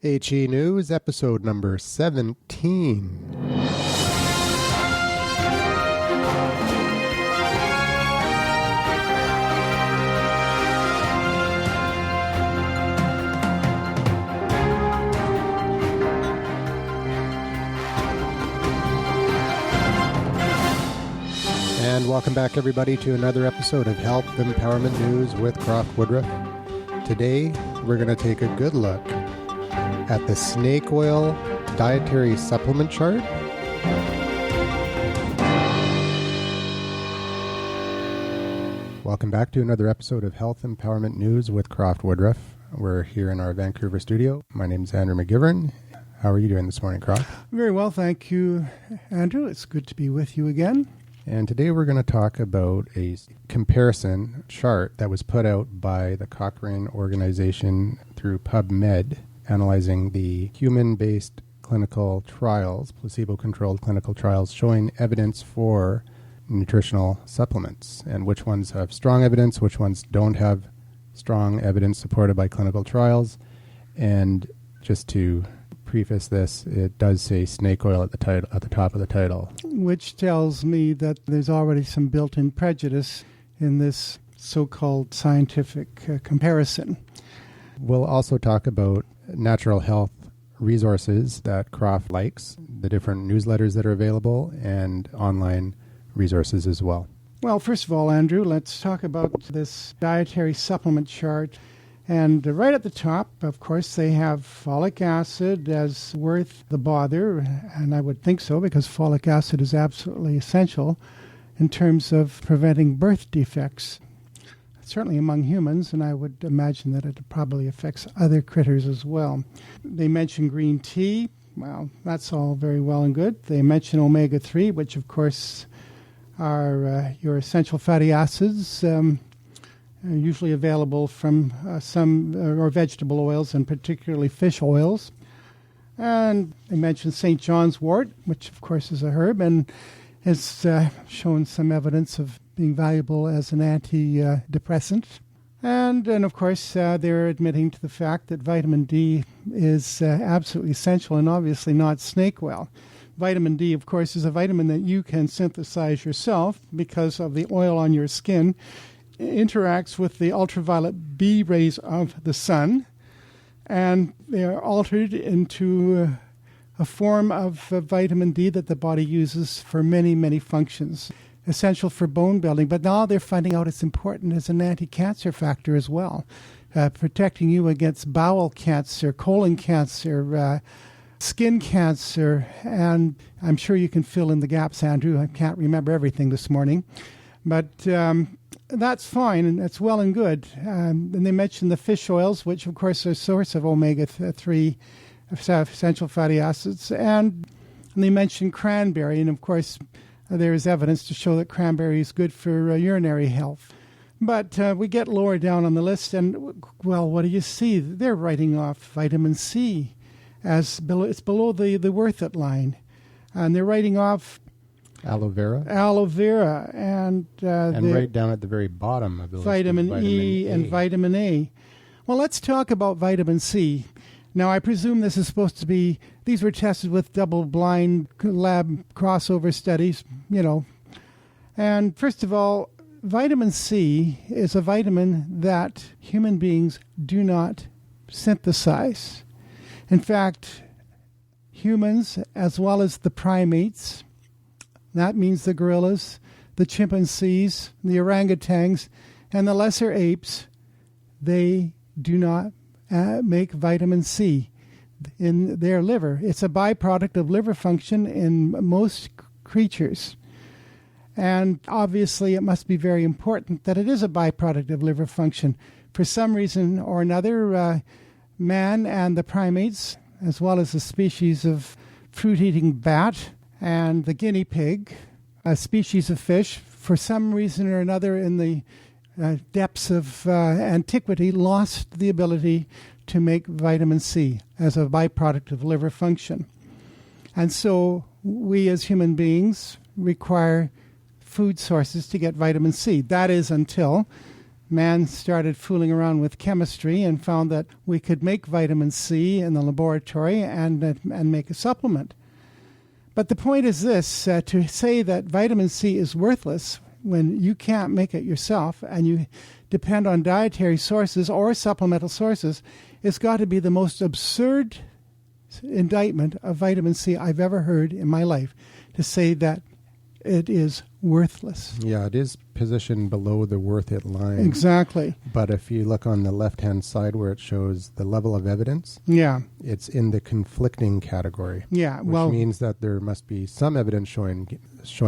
HE News, episode number 17. And welcome back, everybody, to another episode of Health Empowerment News with CROFT WOODRUFF. Today, we're going to take a good look at the Snake Oil Dietary Supplement Chart. Welcome back to another episode of Health Empowerment News with CROFT WOODRUFF. We're here in our Vancouver studio. My name is Andrew McGivern. How are you doing this morning, Croft? Very well, thank you, Andrew. It's good to be with you again. And today we're going to talk about a comparison chart that was put out by the Cochrane organization through PubMed, analyzing the human-based clinical trials, placebo-controlled clinical trials, showing evidence for nutritional supplements and which ones have strong evidence, which ones don't have strong evidence supported by clinical trials. And just to preface this, it does say snake oil at the top of the title, which tells me that there's already some built-in prejudice in this so-called scientific comparison. We'll also talk about natural health resources that CROFT likes, the different newsletters that are available, and online resources as well. Well, first of all, Andrew, let's talk about this dietary supplement chart. And right at the top, of course, they have folic acid as worth the bother, and I would think so because folic acid is absolutely essential in terms of preventing birth defects, certainly among humans, and I would imagine that it probably affects other critters as well. They mention green tea. Well, that's all very well and good. They mention omega-3, which, of course, are your essential fatty acids, usually available from some or vegetable oils, and particularly fish oils. And they mentioned St. John's wort, which of course is a herb, and has shown some evidence of being valuable as an antidepressant. And of course, they're admitting to the fact that vitamin D is absolutely essential and obviously not snake oil. Vitamin D, of course, is a vitamin that you can synthesize yourself because of the oil on your skin interacts with the ultraviolet B rays of the sun, and they are altered into a form of vitamin D that the body uses for many, many functions, essential for bone building. But now they're finding out it's important as an anti-cancer factor as well, protecting you against bowel cancer, colon cancer, skin cancer, and I'm sure you can fill in the gaps, Andrew. I can't remember everything this morning, but that's fine, and that's well and good. And they mentioned the fish oils, which, of course, are a source of omega-3 essential fatty acids. And they mentioned cranberry, and, of course, there is evidence to show that cranberry is good for urinary health. But we get lower down on the list, and, well, what do you see? They're writing off vitamin C as it's below the worth it line. And they're writing off aloe vera, and right down at the very bottom of the list, vitamin E and vitamin A. Well, let's talk about vitamin C. Now, I presume this is supposed to be, these were tested with double-blind lab crossover studies, And first of all, vitamin C is a vitamin that human beings do not synthesize. In fact, humans, as well as the primates, that means the gorillas, the chimpanzees, the orangutans, and the lesser apes, they do not make vitamin C in their liver. It's a byproduct of liver function in most creatures. And obviously it must be very important that it is a byproduct of liver function. For some reason or another, man and the primates, as well as the species of fruit-eating bat and the guinea pig, a species of fish, for some reason or another in the depths of antiquity, lost the ability to make vitamin C as a byproduct of liver function. And so we as human beings require food sources to get vitamin C. That is until man started fooling around with chemistry and found that we could make vitamin C in the laboratory and make a supplement. But the point is this, to say that vitamin C is worthless when you can't make it yourself and you depend on dietary sources or supplemental sources, it's got to be the most absurd indictment of vitamin C I've ever heard in my life, to say that it is worthless. Yeah, it is positioned below the worth it line. Exactly. But if you look on the left-hand side where it shows the level of evidence, it's in the conflicting category. Yeah, which means that there must be some evidence showing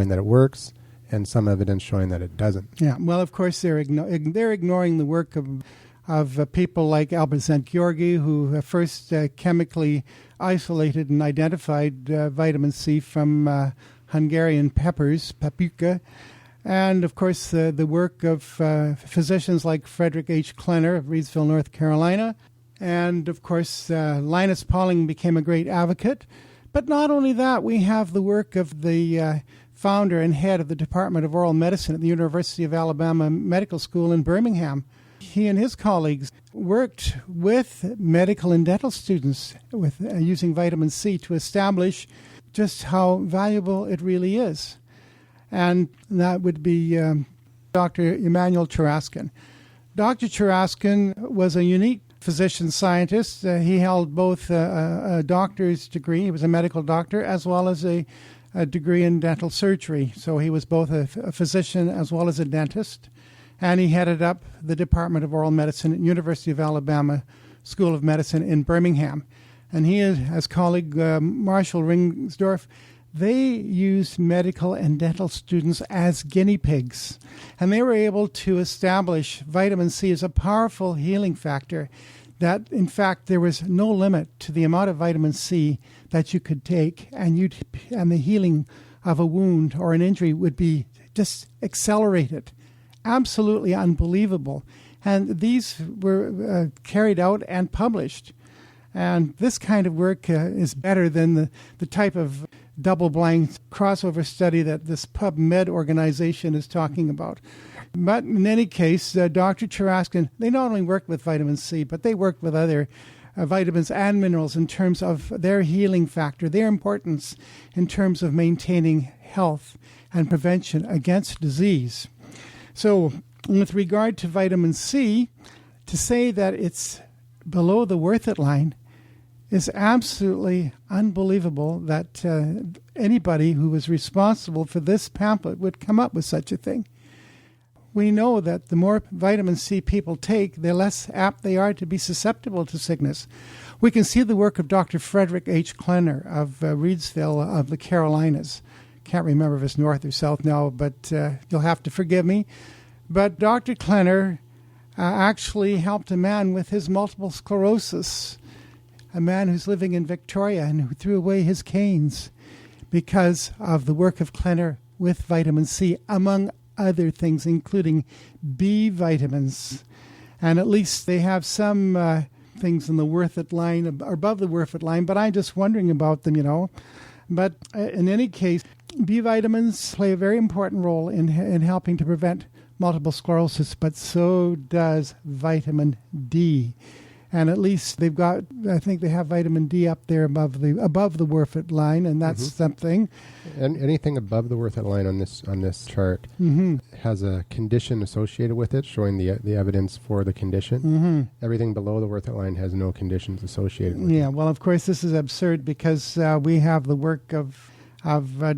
that it works and some evidence showing that it doesn't. Yeah, well, of course, they're ignoring the work of people like Albert Szent-Györgyi, who first chemically isolated and identified vitamin C from Hungarian peppers, paprika, and of course the work of physicians like Frederick H. Klenner of Reidsville, North Carolina, and of course Linus Pauling became a great advocate. But not only that, we have the work of the founder and head of the Department of Oral Medicine at the University of Alabama Medical School in Birmingham. He and his colleagues worked with medical and dental students with using vitamin C to establish just how valuable it really is. And that would be Dr. Emanuel Taraskin. Dr. Taraskin was a unique physician-scientist. He held both a doctor's degree, he was a medical doctor, as well as a degree in dental surgery. So he was both a physician as well as a dentist. And he headed up the Department of Oral Medicine at University of Alabama School of Medicine in Birmingham. And he, his colleague Marshall Ringsdorf, they used medical and dental students as guinea pigs. And they were able to establish vitamin C as a powerful healing factor, that, in fact, there was no limit to the amount of vitamin C that you could take, and the healing of a wound or an injury would be just accelerated. Absolutely unbelievable. And these were carried out and published. And this kind of work is better than the type of double-blind crossover study that this PubMed organization is talking about. But in any case, Dr. Taraskin, they not only worked with vitamin C, but they worked with other vitamins and minerals in terms of their healing factor, their importance in terms of maintaining health and prevention against disease. So with regard to vitamin C, to say that it's below the worth it line is absolutely unbelievable that anybody who was responsible for this pamphlet would come up with such a thing. We know that the more vitamin C people take, the less apt they are to be susceptible to sickness. We can see the work of Dr. Frederick H. Klenner of Reidsville of the Carolinas. Can't remember if it's north or south now, but you'll have to forgive me. But Dr. Klenner actually helped a man with his multiple sclerosis, a man who's living in Victoria and who threw away his canes because of the work of Klenner with vitamin C, among other things, including B vitamins. And at least they have some things in the worth it line, or above the worth it line, but I'm just wondering about them, But in any case, B vitamins play a very important role in helping to prevent multiple sclerosis, but so does vitamin D. And at least I think they have vitamin D up there above the worth it line, and that's something. And anything above the worth it line on this chart has a condition associated with it, showing the evidence for the condition. Everything below the worth it line has no conditions associated with it. Yeah, well, of course, this is absurd because we have the work of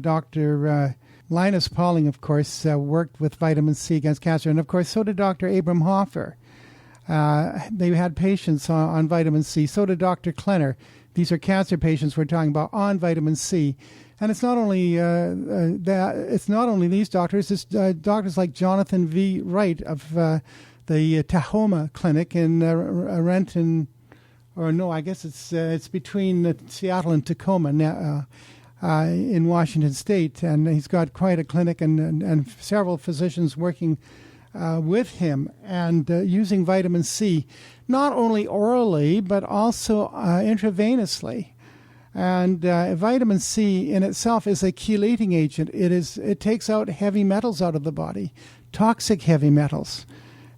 Dr. Linus Pauling, of course, worked with vitamin C against cancer, and of course, so did Dr. Abram Hoffer. They had patients on vitamin C. So did Dr. Klenner. These are cancer patients we're talking about on vitamin C. And it's not only it's not only these doctors. It's doctors like Jonathan V. Wright of the Tahoma Clinic in Renton, or no, I guess it's between Seattle and Tacoma now, in Washington State. And he's got quite a clinic and several physicians working with him and using vitamin C, not only orally, but also intravenously. And vitamin C in itself is a chelating agent. It takes out heavy metals out of the body, toxic heavy metals.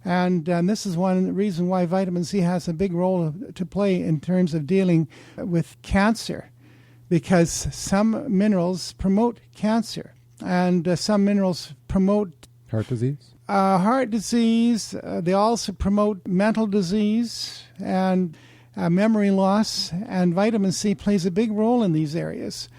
And this is one reason why vitamin C has a big role to play in terms of dealing with cancer, because some minerals promote cancer, and some minerals promote heart disease. Heart disease. They also promote mental disease and memory loss, and vitamin C plays a big role in these areas.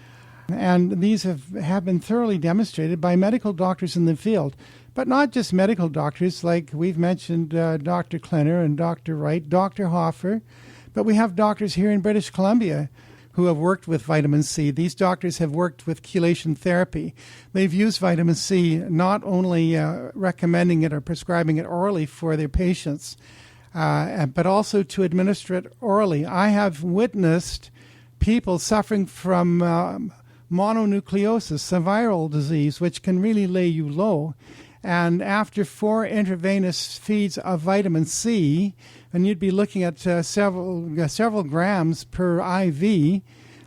And these have been thoroughly demonstrated by medical doctors in the field. But not just medical doctors, like we've mentioned Dr. Klenner and Dr. Wright, Dr. Hoffer, but we have doctors here in British Columbia who have worked with vitamin C. These doctors have worked with chelation therapy. They've used vitamin C, not only recommending it or prescribing it orally for their patients, but also to administer it orally. I have witnessed people suffering from mononucleosis, a viral disease, which can really lay you low. And after 4 intravenous feeds of vitamin C, and you'd be looking at several grams per IV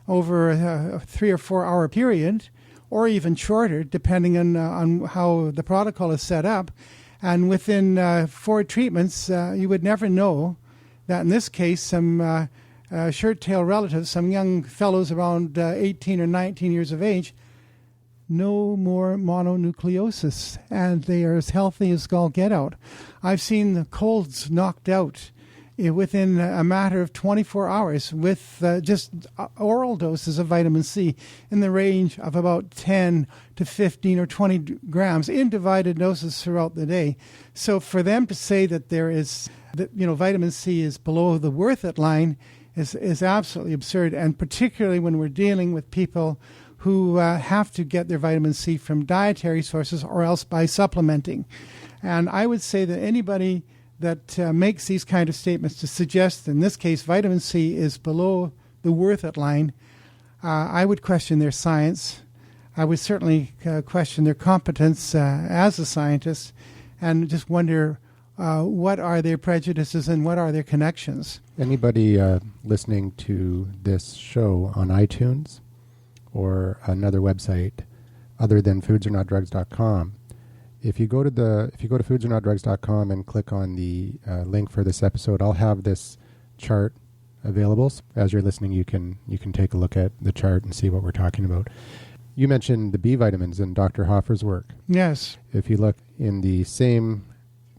over a 3 or 4 hour period, or even shorter, depending on how the protocol is set up. And within 4 treatments, you would never know that in this case, some shirt-tail relatives, some young fellows around 18 or 19 years of age, no more mononucleosis, and they are as healthy as all get out. I've seen the colds knocked out within a matter of 24 hours with just oral doses of vitamin C in the range of about 10 to 15 or 20 grams in divided doses throughout the day. So for them to say that vitamin C is below the worth it line is absolutely absurd, and particularly when we're dealing with people who have to get their vitamin C from dietary sources or else by supplementing. And I would say that anybody that makes these kind of statements to suggest, in this case, vitamin C is below the worth it line, I would question their science. I would certainly question their competence as a scientist, and just wonder what are their prejudices and what are their connections. Anybody listening to this show on iTunes or another website other than foodsornotdrugs.com, if you go to foodsornotdrugs.com and click on the link for this episode, I'll have this chart available. As you're listening, you can take a look at the chart and see what we're talking about. You mentioned the B vitamins in Dr. Hoffer's work. Yes. If you look in the same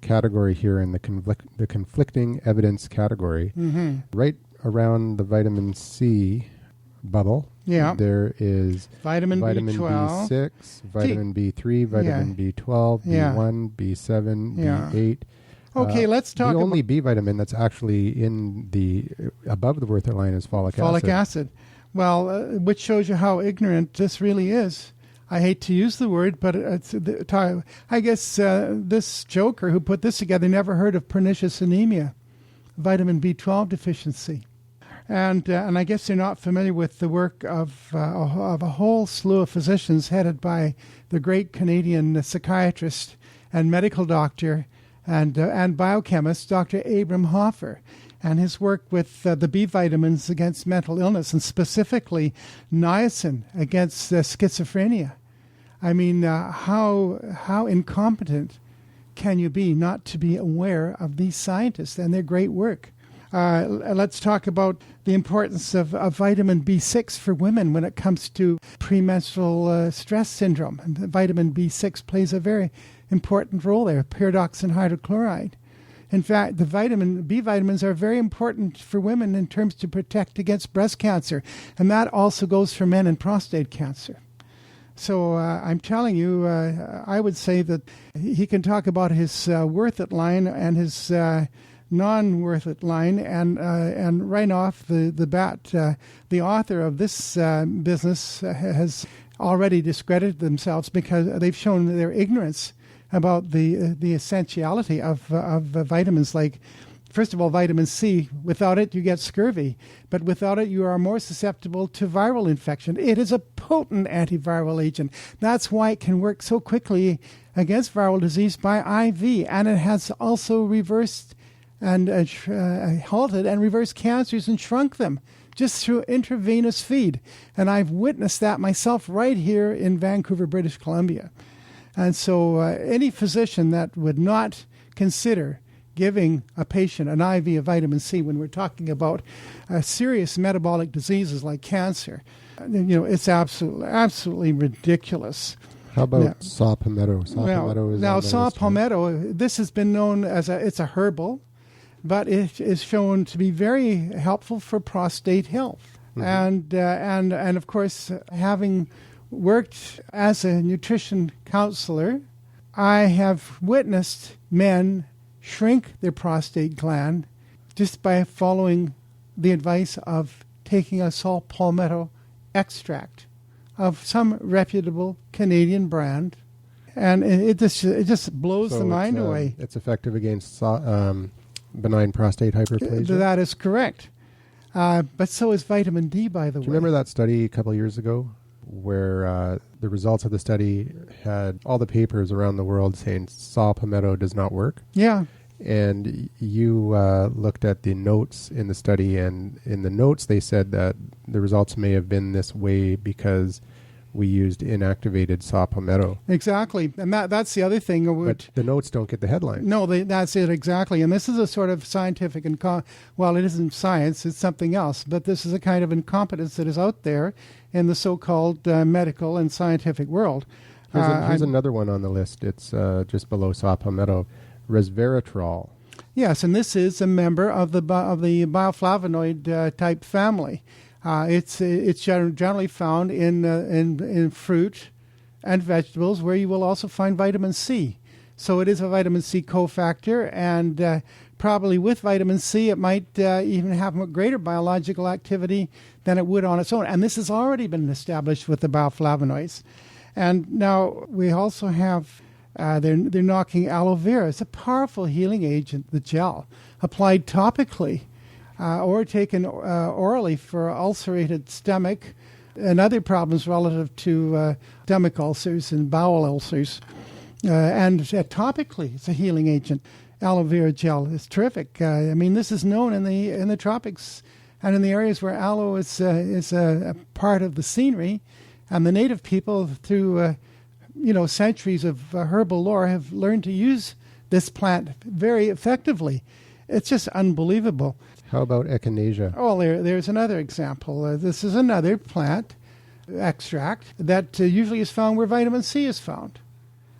category here in the conflicting evidence category, right around the vitamin C bubble, there is vitamin B12, B6, vitamin B3, vitamin B12, B1, B7, B8. Okay, let's talk about... The only B vitamin that's actually in the above the worth it line is folic acid. Well, which shows you how ignorant this really is. I hate to use the word, but I guess this joker who put this together never heard of pernicious anemia, vitamin B12 deficiency. And I guess they're not familiar with the work of a whole slew of physicians headed by the great Canadian psychiatrist and medical doctor and biochemist, Dr. Abram Hoffer, and his work with the B vitamins against mental illness, and specifically niacin against schizophrenia. I mean, how incompetent can you be not to be aware of these scientists and their great work? Let's talk about the importance of vitamin B6 for women when it comes to premenstrual stress syndrome. And vitamin B6 plays a very important role there, pyridoxine hydrochloride. In fact, the B vitamins are very important for women in terms to protect against breast cancer, and that also goes for men and prostate cancer. So I'm telling you, I would say that he can talk about his worth it line and his non-worth it line, and right off the bat, the author of this business has already discredited themselves because they've shown their ignorance about the essentiality of vitamins like, first of all, vitamin C. Without it, you get scurvy. But without it, you are more susceptible to viral infection. It is a potent antiviral agent. That's why it can work so quickly against viral disease by IV. And it has also reversed and halted and reversed cancers and shrunk them just through intravenous feed. And I've witnessed that myself right here in Vancouver, British Columbia. And so any physician that would not consider giving a patient an IV of vitamin C when we're talking about serious metabolic diseases like cancer. It's absolutely ridiculous. How about saw palmetto? Saw palmetto, this has been known as it's a herbal, but it is shown to be very helpful for prostate health. Mm-hmm. And of course, having worked as a nutrition counselor, I have witnessed men shrink their prostate gland just by following the advice of taking a saw palmetto extract of some reputable Canadian brand, and it just blows the mind away. It's effective against benign prostate hyperplasia? That is correct. But so is vitamin D, by the way. Do you remember that study a couple of years ago where the results of the study had all the papers around the world saying saw palmetto does not work? Yeah. And you looked at the notes in the study, and in the notes they said that the results may have been this way because we used inactivated saw palmetto. Exactly. And that's the other thing. But the notes don't get the headline. No, that's it exactly. And this is a sort of scientific, well, it isn't science, it's something else. But this is a kind of incompetence that is out there in the so-called medical and scientific world. Here's another one on the list. It's just below saw palmetto. Resveratrol. Yes, and this is a member of the bioflavonoid type family. It's generally found in fruit and vegetables, where you will also find vitamin C. So it is a vitamin C cofactor, and probably with vitamin C, it might even have a greater biological activity than it would on its own. And this has already been established with the bioflavonoids. And now we also have they're knocking aloe vera. It's a powerful healing agent, the gel, applied topically or taken orally for ulcerated stomach and other problems relative to stomach ulcers and bowel ulcers. And topically, it's a healing agent. Aloe vera gel is terrific. This is known in the tropics and in the areas where aloe is a part of the scenery, and the native people through centuries of herbal lore have learned to use this plant very effectively. It's just unbelievable. How about echinacea? Oh, there's another example. This is another plant extract that usually is found where vitamin C is found.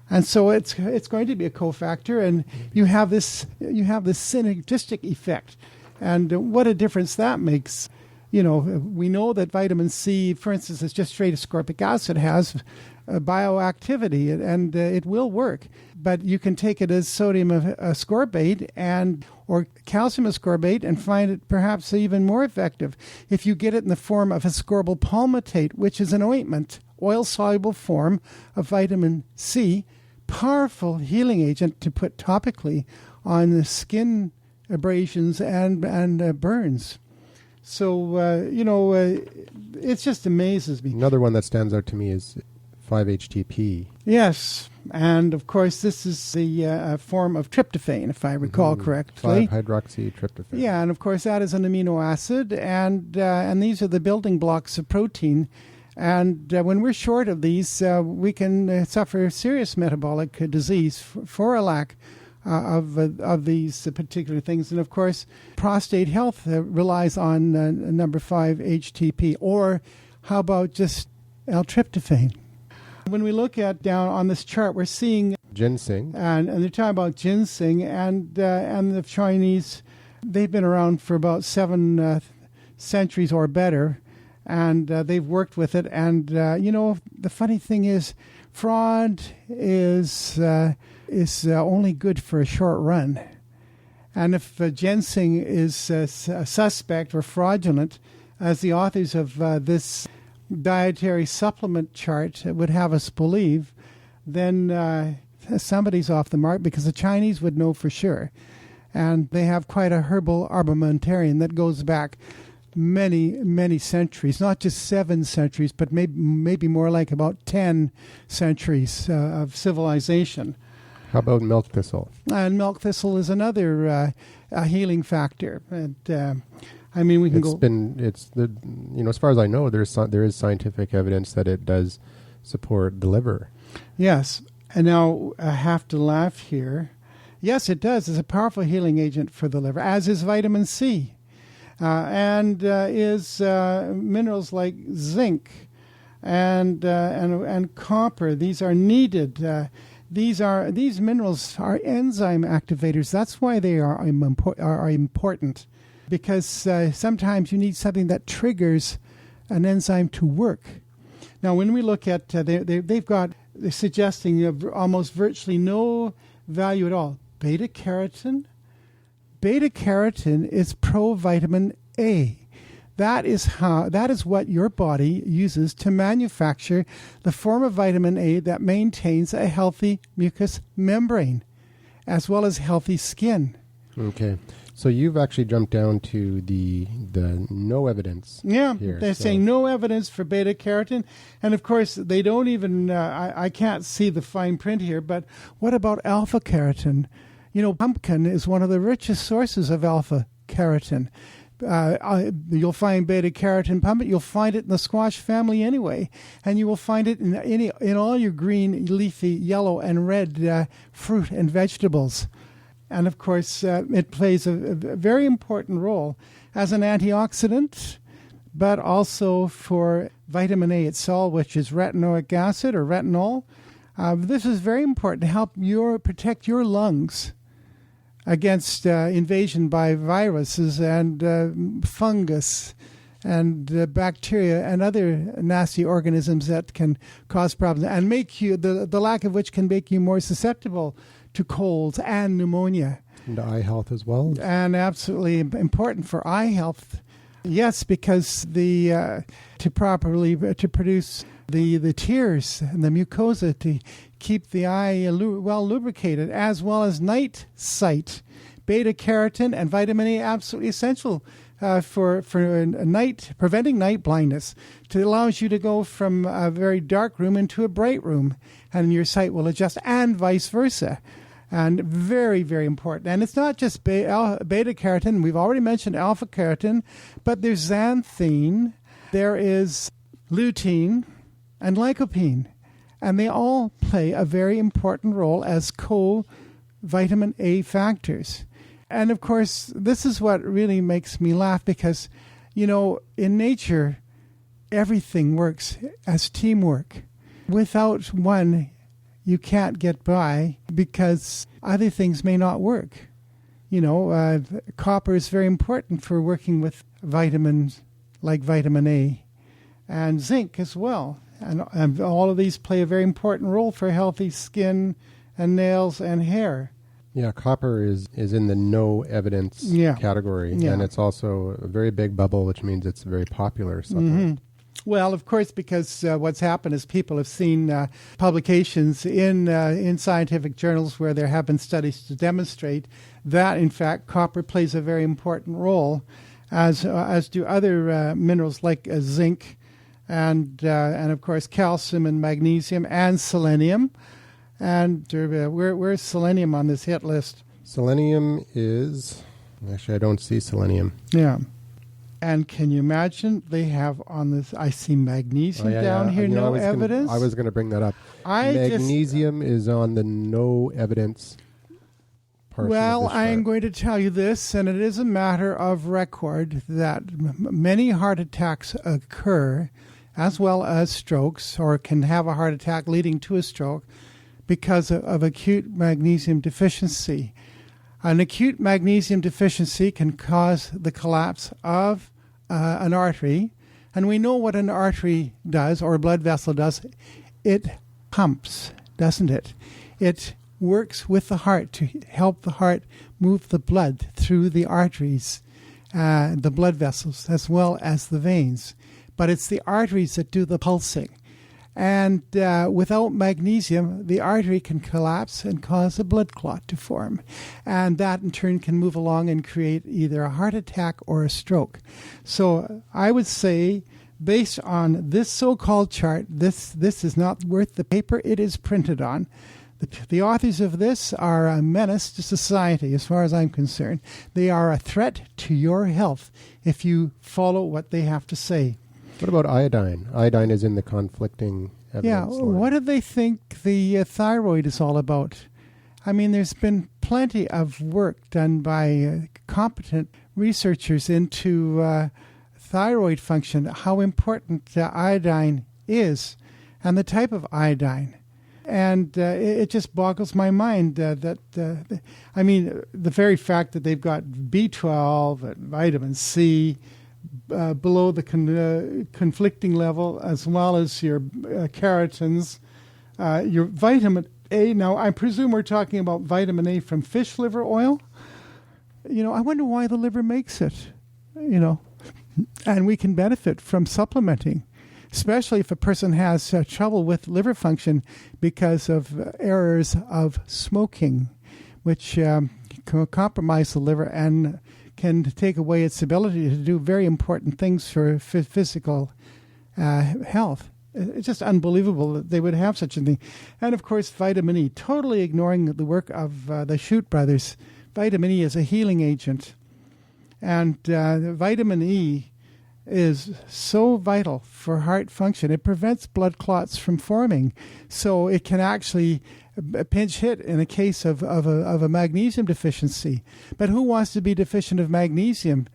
And so it's going to be a cofactor, and you have this synergistic effect. And what a difference that makes. We know that vitamin C, for instance, is just straight ascorbic acid, has bioactivity, and it will work. But you can take it as sodium ascorbate or calcium ascorbate and find it perhaps even more effective if you get it in the form of ascorbyl palmitate, which is an ointment, oil-soluble form of vitamin C, powerful healing agent to put topically on the skin abrasions and burns. So, it just amazes me. Another one that stands out to me is 5-HTP. Yes, and of course this is the form of tryptophan, if I recall correctly. 5-hydroxytryptophan. Yeah, and of course that is an amino acid, and these are the building blocks of protein. And when we're short of these, we can suffer serious metabolic disease for a lack of these particular things. And of course, prostate health relies on number 5-HTP. Or how about just L-tryptophan? When we look at down on this chart, we're seeing ginseng, and they're talking about ginseng, and the Chinese, they've been around for about 7 centuries or better, and they've worked with it. And the funny thing is, fraud is only good for a short run. And if ginseng is a suspect or fraudulent, as the authors of this dietary supplement chart would have us believe, then somebody's off the mark, because the Chinese would know for sure. And they have quite a herbal armamentarium that goes back many, many centuries, not just 7 centuries, but maybe more like about 10 centuries of civilization. How about milk thistle? And milk thistle is another healing factor. And we can go. As far as I know, there is scientific evidence that it does support the liver. Yes, and now I have to laugh here. Yes, it does. It's a powerful healing agent for the liver, as is vitamin C, and is minerals like zinc and copper. These are needed. These minerals are enzyme activators. That's why they are important, because sometimes you need something that triggers an enzyme to work. Now, when we look at they're suggesting almost virtually no value at all. Beta carotene is provitamin A. That is what your body uses to manufacture the form of vitamin A that maintains a healthy mucous membrane, as well as healthy skin. Okay. So you've actually jumped down to the no evidence. Yeah, here, they're saying no evidence for beta carotene. And of course, they don't even, I can't see the fine print here, but what about alpha carotene? You know, pumpkin is one of the richest sources of alpha carotene. You'll find beta carotene pumpkin. You'll find it in the squash family anyway, and you will find it in all your green, leafy, yellow, and red fruit and vegetables. And of course, it plays a very important role as an antioxidant, but also for vitamin A itself, which is retinoic acid or retinol. This is very important to help protect your lungs against invasion by viruses and fungus and bacteria and other nasty organisms that can cause problems and make you, the lack of which can make you more susceptible to colds and pneumonia. And eye health as well. And absolutely important for eye health. Yes, because to produce the tears and the mucosa to keep the eye well lubricated, as well as night sight. Beta carotene and vitamin A absolutely essential for preventing night blindness. It allows you to go from a very dark room into a bright room, and your sight will adjust, and vice versa. And very, very important. And it's not just beta carotene. We've already mentioned alpha carotene, but there's xanthine, there is lutein, and lycopene. And they all play a very important role as co-vitamin A factors. And of course, this is what really makes me laugh because, you know, in nature, everything works as teamwork. Without one, you can't get by because other things may not work. You know, copper is very important for working with vitamins like vitamin A, and zinc as well. And all of these play a very important role for healthy skin and nails and hair. Yeah, copper is in the no evidence category, and it's also a very big bubble, which means it's a very popular supplement. Mm-hmm. Well, of course, because what's happened is people have seen publications in scientific journals where there have been studies to demonstrate that, in fact, copper plays a very important role, as do other minerals like zinc and of course calcium and magnesium and selenium. And where's selenium on this hit list? Selenium is actually I don't see selenium. Yeah. And can you imagine they have on this? I see magnesium down here. No evidence. I was going to bring that up. Magnesium is on the no evidence portion. Well, I'm going to tell you this, and it is a matter of record that many heart attacks occur, as well as strokes, or can have a heart attack leading to a stroke because of acute magnesium deficiency. An acute magnesium deficiency can cause the collapse of an artery, and we know what an artery does, or a blood vessel does. It pumps, doesn't it? It works with the heart to help the heart move the blood through the arteries, the blood vessels, as well as the veins. But it's the arteries that do the pulsing. And without magnesium, the artery can collapse and cause a blood clot to form. And that, in turn, can move along and create either a heart attack or a stroke. So I would say, based on this so-called chart, this is not worth the paper it is printed on. The authors of this are a menace to society, as far as I'm concerned. They are a threat to your health if you follow what they have to say. What about iodine? Iodine is in the conflicting evidence. Yeah, what do they think the thyroid is all about? I mean, there's been plenty of work done by competent researchers into thyroid function, how important iodine is, and the type of iodine. And it just boggles my mind the very fact that they've got B12 and vitamin C below the conflicting level, as well as your carotens, your vitamin A. Now, I presume we're talking about vitamin A from fish liver oil. I wonder why the liver makes it, and we can benefit from supplementing, especially if a person has trouble with liver function because of errors of smoking, which can compromise the liver and can take away its ability to do very important things for physical health. It's just unbelievable that they would have such a thing. And, of course, vitamin E, totally ignoring the work of the Shoot brothers. Vitamin E is a healing agent. And vitamin E is so vital for heart function. It prevents blood clots from forming. So it can actually pinch hit in a case of a magnesium deficiency. But who wants to be deficient of magnesium?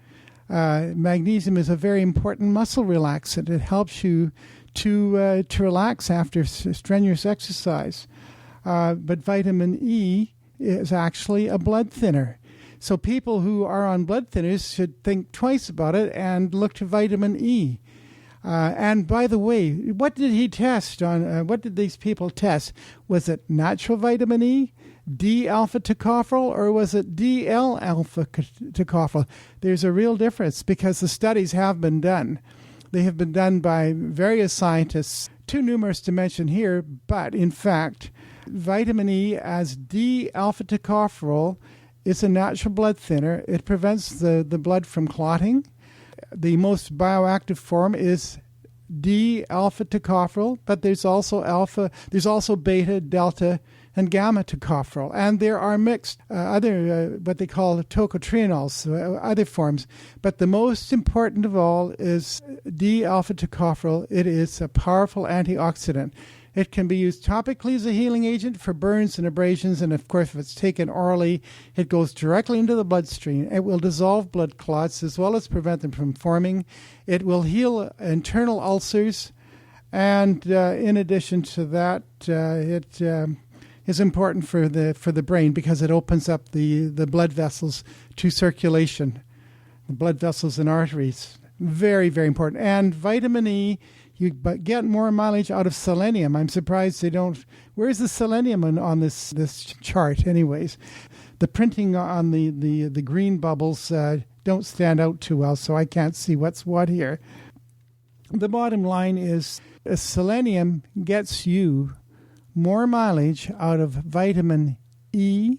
Magnesium is a very important muscle relaxant. It helps you to relax after strenuous exercise. But vitamin E is actually a blood thinner. So people who are on blood thinners should think twice about it and look to vitamin E. And by the way, what did he test on? What did these people test? Was it natural vitamin E, D-alpha tocopherol, or was it DL-alpha tocopherol? There's a real difference because the studies have been done. They have been done by various scientists, too numerous to mention here, but in fact, vitamin E as D-alpha tocopherol is a natural blood thinner. It prevents the blood from clotting. The most bioactive form is D-alpha tocopherol, but there's also beta, delta, and gamma tocopherol. And there are mixed other, what they call tocotrienols, other forms. But the most important of all is D-alpha tocopherol. It is a powerful antioxidant. It can be used topically as a healing agent for burns and abrasions, and of course, if it's taken orally, it goes directly into the bloodstream. It will dissolve blood clots as well as prevent them from forming. It will heal internal ulcers, and in addition to that, it is important for the brain because it opens up the blood vessels to circulation, the blood vessels and arteries. Very, very important. And vitamin E, you get more mileage out of selenium. I'm surprised they don't. Where's the selenium on this chart anyways? The printing on the green bubbles don't stand out too well, so I can't see what's what here. The bottom line is selenium gets you more mileage out of vitamin E,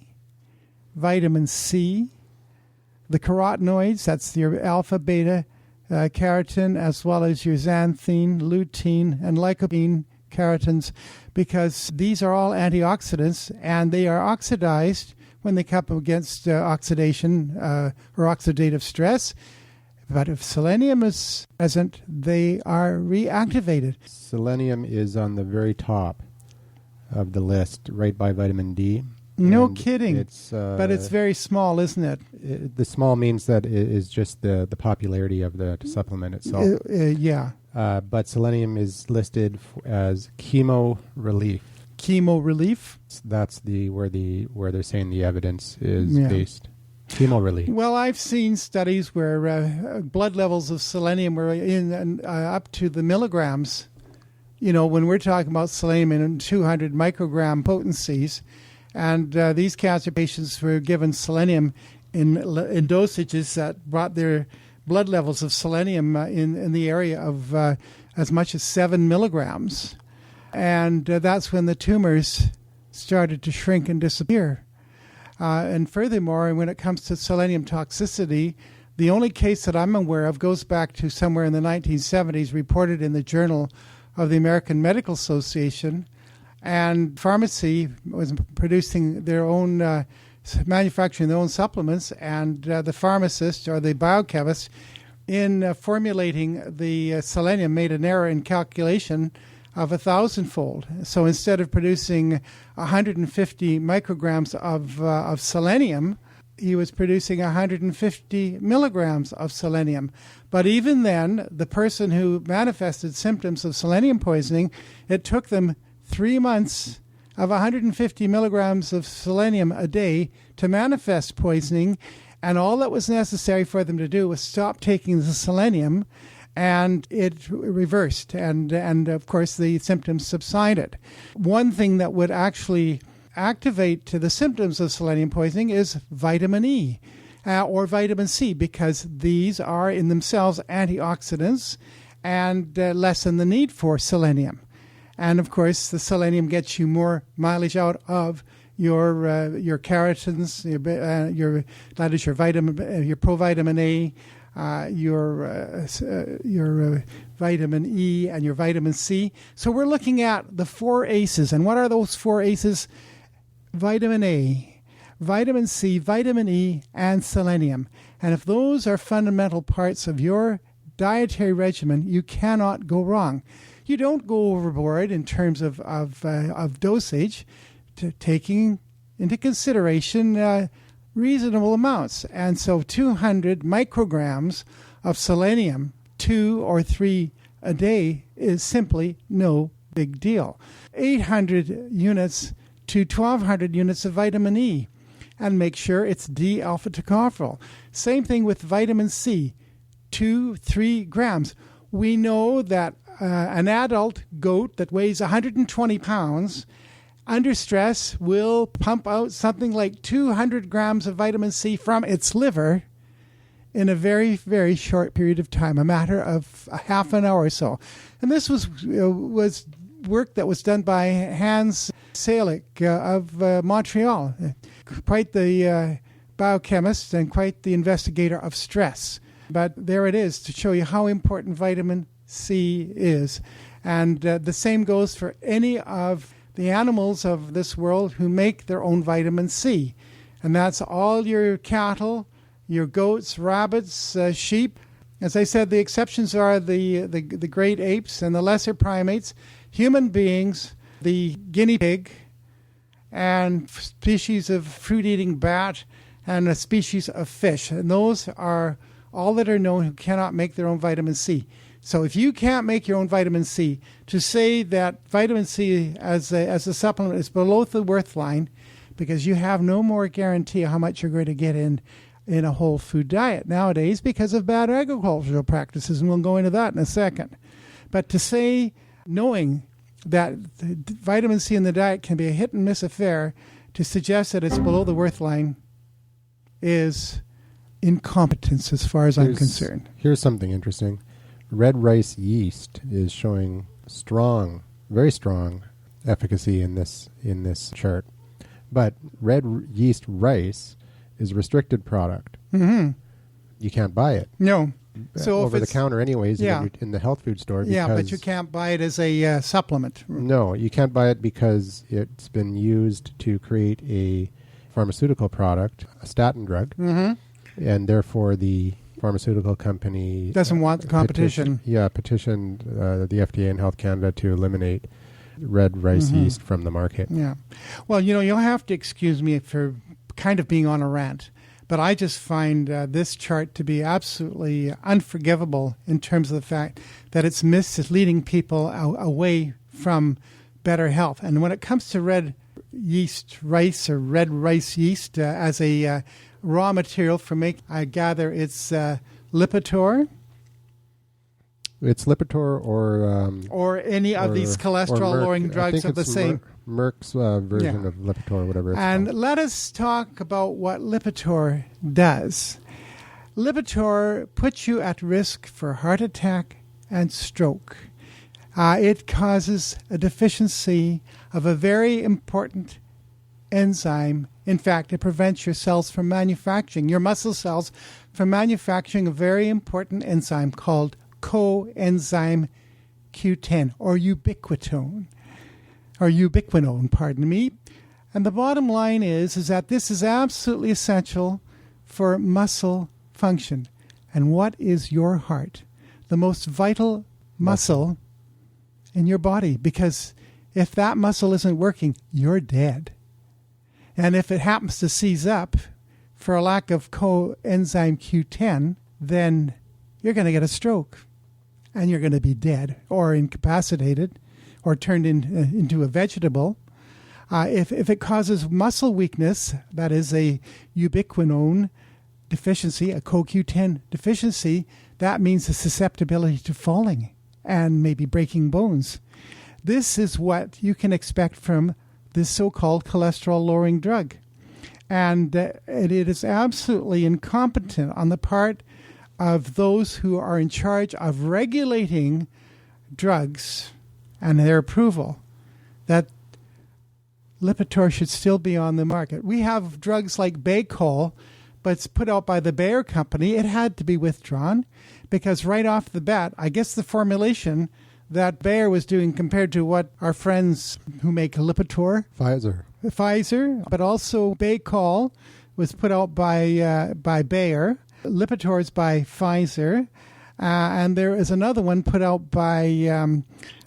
vitamin C, the carotenoids, that's your alpha, beta, keratin, as well as your xanthine, lutein, and lycopene keratins, because these are all antioxidants, and they are oxidized when they come up against oxidation or oxidative stress. But if selenium is present, they are reactivated. Selenium is on the very top of the list, right by vitamin D. No kidding. But it's very small, isn't it? The small means that it is just the popularity of the supplement itself. Yeah. But selenium is listed as chemo relief. Chemo relief? That's where they're saying the evidence is based. Chemo relief. Well, I've seen studies where blood levels of selenium were in up to the milligrams. When we're talking about selenium in 200 microgram potencies. And these cancer patients were given selenium in dosages that brought their blood levels of selenium in the area of as much as 7 milligrams. And that's when the tumors started to shrink and disappear. And furthermore, when it comes to selenium toxicity, the only case that I'm aware of goes back to somewhere in the 1970s, reported in the Journal of the American Medical Association. And pharmacy was producing their own, manufacturing their own supplements, and the pharmacist or the biochemist in formulating the selenium made an error in calculation of 1,000-fold. So instead of producing 150 micrograms of selenium, he was producing 150 milligrams of selenium. But even then, the person who manifested symptoms of selenium poisoning, it took them 3 months of 150 milligrams of selenium a day to manifest poisoning, and all that was necessary for them to do was stop taking the selenium, and it reversed, and of course the symptoms subsided. One thing that would actually activate to the symptoms of selenium poisoning is vitamin E or vitamin C, because these are in themselves antioxidants and lessen the need for selenium. And of course, the selenium gets you more mileage out of your keratins, that is your vitamin, your provitamin A, your vitamin E, and your vitamin C. So we're looking at the 4 ACEs. And what are those 4 ACEs? Vitamin A, vitamin C, vitamin E, and selenium. And if those are fundamental parts of your dietary regimen, you cannot go wrong. You don't go overboard in terms of dosage, taking into consideration reasonable amounts. And so 200 micrograms of selenium, 2 or 3 a day, is simply no big deal. 800 units to 1,200 units of vitamin E, and make sure it's D-alpha tocopherol. Same thing with vitamin C, 2-3 grams. We know that an adult goat that weighs 120 pounds under stress will pump out something like 200 grams of vitamin C from its liver in a very, very short period of time, a matter of a half an hour or so. And this was work that was done by Hans Salick of Montreal, quite the biochemist and quite the investigator of stress. But there it is to show you how important vitamin C is. And the same goes for any of the animals of this world who make their own vitamin C. And that's all your cattle, your goats, rabbits, sheep. As I said, the exceptions are the great apes and the lesser primates, human beings, the guinea pig, and species of fruit-eating bat, and a species of fish. And those are all that are known who cannot make their own vitamin C. So if you can't make your own vitamin C, to say that vitamin C as a supplement is below the worth line, because you have no more guarantee of how much you're going to get in a whole food diet nowadays because of bad agricultural practices, and we'll go into that in a second. But to say, knowing that vitamin C in the diet can be a hit and miss affair, to suggest that it's below the worth line is incompetence as far as I'm concerned. Here's something interesting. Red rice yeast is showing strong, very strong efficacy in this chart. But red yeast rice is a restricted product. Mm-hmm. You can't buy it. No. So over the counter anyways, in the health food store. Yeah, but you can't buy it as a supplement. No, you can't buy it because it's been used to create a pharmaceutical product, a statin drug, and therefore the pharmaceutical company doesn't want the competition. Petitioned the FDA and Health Canada to eliminate red rice yeast from the market. Yeah. Well, you'll have to excuse me for kind of being on a rant, but I just find this chart to be absolutely unforgivable in terms of the fact that it's misleading people away from better health. And when it comes to red yeast rice or red rice yeast as a raw material for I gather it's Lipitor. It's Lipitor or any of these cholesterol-lowering drugs of the same. Merck's version of Lipitor, whatever it's called. And let us talk about what Lipitor does. Lipitor puts you at risk for heart attack and stroke. It causes a deficiency of a very important enzyme. In fact, it prevents your cells from manufacturing, your muscle cells from manufacturing a very important enzyme called coenzyme Q10 or ubiquinone, pardon me. And the bottom line is that this is absolutely essential for muscle function. And what is your heart? The most vital muscle in your body, because if that muscle isn't working, you're dead. And if it happens to seize up for a lack of coenzyme Q10, then you're going to get a stroke and you're going to be dead or incapacitated or turned into a vegetable. If it causes muscle weakness, that is a ubiquinone deficiency, a CoQ10 deficiency, that means a susceptibility to falling and maybe breaking bones. This is what you can expect from this so-called cholesterol-lowering drug. And it is absolutely incompetent on the part of those who are in charge of regulating drugs and their approval that Lipitor should still be on the market. We have drugs like Baycol, but it's put out by the Bayer company. It had to be withdrawn because right off the bat, I guess the formulation that Bayer was doing compared to what our friends who make Lipitor, Pfizer, but also Baycol was put out by Bayer. Lipitor is by Pfizer, and there is another one put out by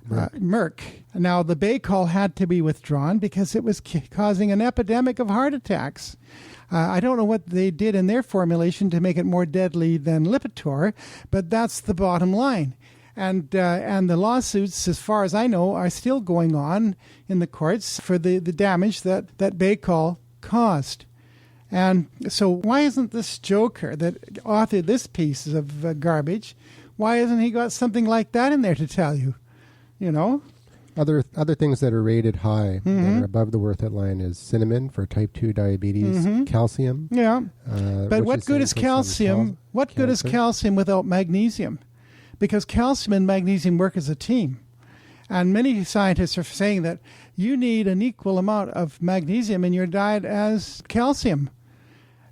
Merck. Now, the Baycol had to be withdrawn because it was causing an epidemic of heart attacks. I don't know what they did in their formulation to make it more deadly than Lipitor, but that's the bottom line. And the lawsuits, as far as I know, are still going on in the courts for the damage that Baycol caused. And so why isn't this joker that authored this piece of garbage, why hasn't he got something like that in there to tell you? You know? Other things that are rated high, that are above the worth it line, is cinnamon for type 2 diabetes, calcium. Yeah. But what good is calcium? What good is calcium without magnesium? Because calcium and magnesium work as a team. And many scientists are saying that you need an equal amount of magnesium in your diet as calcium.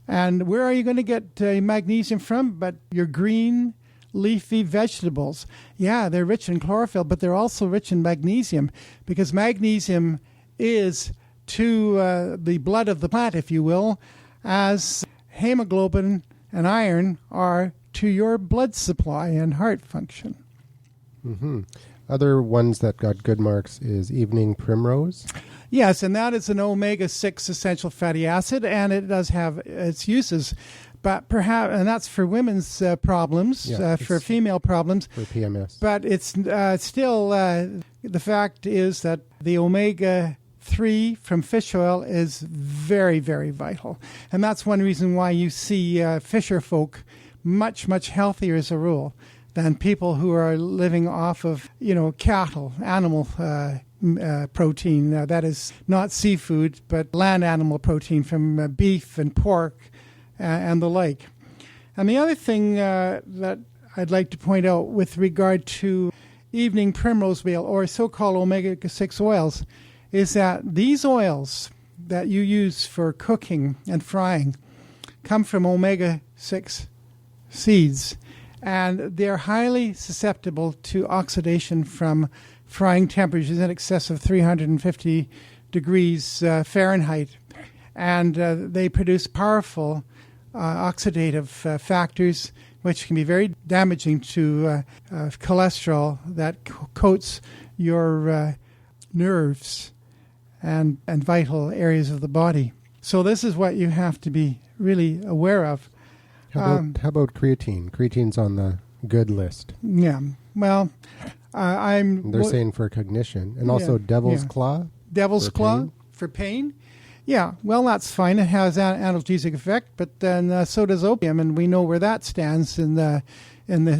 And where are you going to get magnesium from? But your green, leafy vegetables. Yeah, they're rich in chlorophyll, but they're also rich in magnesium because magnesium is to the blood of the plant, if you will, as hemoglobin and iron are to your blood supply and heart function. Mm-hmm. Other ones that got good marks is evening primrose. Yes, and that is an omega-6 essential fatty acid, and it does have its uses. But perhaps, and that's for women's problems, for female problems. For PMS. But it's still, the fact is that the omega-3 from fish oil is very, very vital. And that's one reason why you see fisher folk much, much healthier as a rule than people who are living off of, cattle, animal protein. That is not seafood, but land animal protein from beef and pork and the like. And the other thing that I'd like to point out with regard to evening primrose oil or so-called omega-6 oils is that these oils that you use for cooking and frying come from omega-6 seeds, and they're highly susceptible to oxidation from frying temperatures in excess of 350 degrees Fahrenheit. And they produce powerful oxidative factors, which can be very damaging to cholesterol that coats your nerves and vital areas of the body. So this is what you have to be really aware of. How about creatine? Creatine's on the good list. Yeah. Well, They're saying for cognition. And also devil's claw. Devil's claw for pain. Yeah, well, that's fine. It has an analgesic effect, but then so does opium, and we know where that stands in the